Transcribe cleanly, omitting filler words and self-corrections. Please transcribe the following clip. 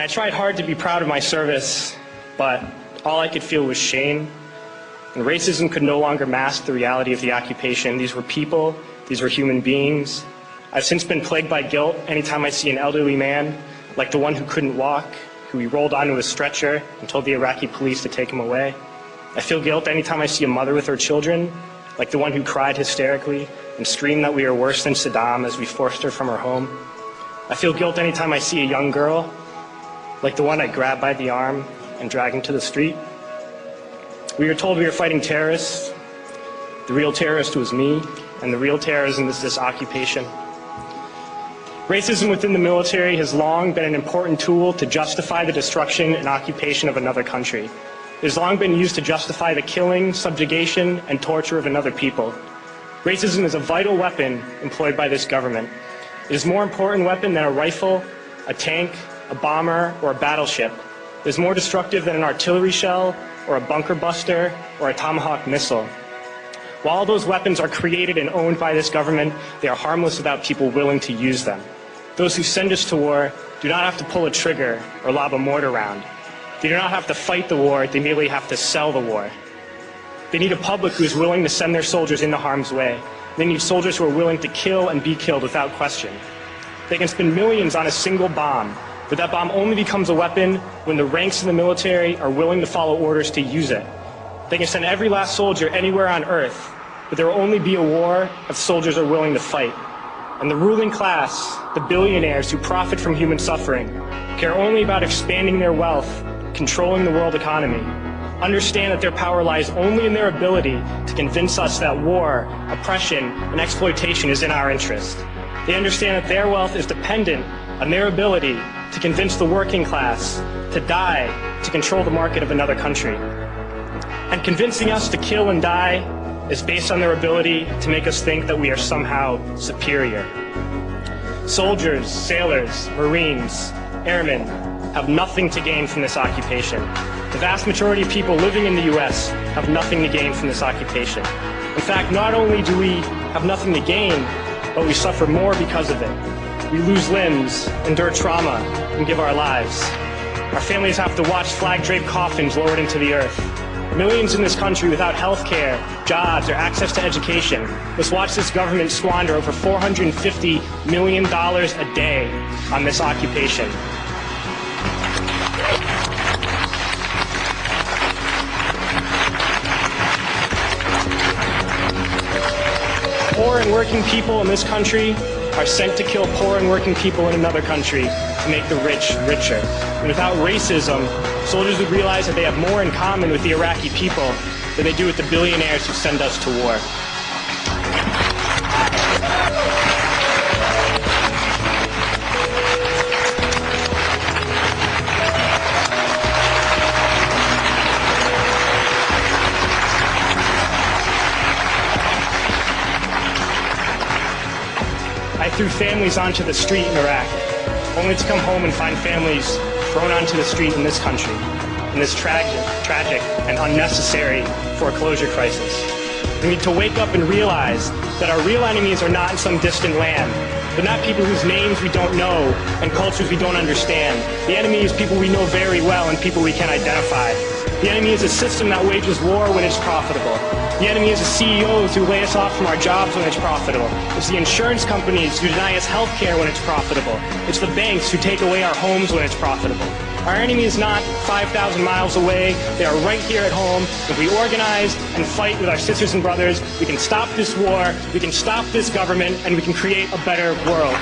And I tried hard to be proud of my service, but all I could feel was shame. And racism could no longer mask the reality of the occupation. These were people, these were human beings. I've since been plagued by guilt anytime I see an elderly man, like the one who couldn't walk, who we rolled onto a stretcher and told the Iraqi police to take him away. I feel guilt anytime I see a mother with her children, like the one who cried hysterically and screamed that we are worse than Saddam as we forced her from her home. I feel guilt anytime I see a young girl, like the one I grabbed by the arm and dragged into the street. We were told we were fighting terrorists. The real terrorist was me, and the real terrorism is this occupation. Racism within the military has long been an important tool to justify the destruction and occupation of another country. It has long been used to justify the killing, subjugation, and torture of another people. Racism is a vital weapon employed by this government. It is a more important weapon than a rifle, a tank, a bomber, or a battleship. It is more destructive than an artillery shell, or a bunker buster, or a Tomahawk missile. While all those weapons are created and owned by this government, they are harmless without people willing to use them. Those who send us to war do not have to pull a trigger or lob a mortar round. They do not have to fight the war, they merely have to sell the war. They need a public who is willing to send their soldiers into harm's way. They need soldiers who are willing to kill and be killed without question. They can spend millions on a single bomb, but that bomb only becomes a weapon when the ranks of the military are willing to follow orders to use it. They can send every last soldier anywhere on earth, but there will only be a war if soldiers are willing to fight. And the ruling class, the billionaires who profit from human suffering, care only about expanding their wealth, controlling the world economy. Understand that their power lies only in their ability to convince us that war, oppression, and exploitation is in our interest. They understand that their wealth is dependent on their ability to convince the working class to die to control the market of another country. And convincing us to kill and die is based on their ability to make us think that we are somehow superior. Soldiers, sailors, Marines, airmen have nothing to gain from this occupation. The vast majority of people living in the U.S. have nothing to gain from this occupation. In fact, not only do we have nothing to gain, but we suffer more because of it. We lose limbs, endure trauma, and give our lives. Our families have to watch flag-draped coffins lowered into the earth. Millions in this country without health care, jobs, or access to education must watch this government squander over $450 million a day on this occupation. Poor and working people in this country are sent to kill poor and working people in another country to make the rich richer. And without racism, soldiers would realize that they have more in common with the Iraqi people than they do with the billionaires who send us to war. I threw families onto the street in Iraq, only to come home and find families thrown onto the street in this country, in this tragic and unnecessary foreclosure crisis. We need to wake up and realize that our real enemies are not in some distant land. They're not people whose names we don't know and cultures we don't understand. The enemy is people we know very well and people we can identify. The enemy is a system that wages war when it's profitable. The enemy is the CEOs who lay us off from our jobs when it's profitable. It's the insurance companies who deny us health care when it's profitable. It's the banks who take away our homes when it's profitable. Our enemy is not 5,000 miles away. They are right here at home. If we organize and fight with our sisters and brothers, we can stop this war, we can stop this government, and we can create a better world.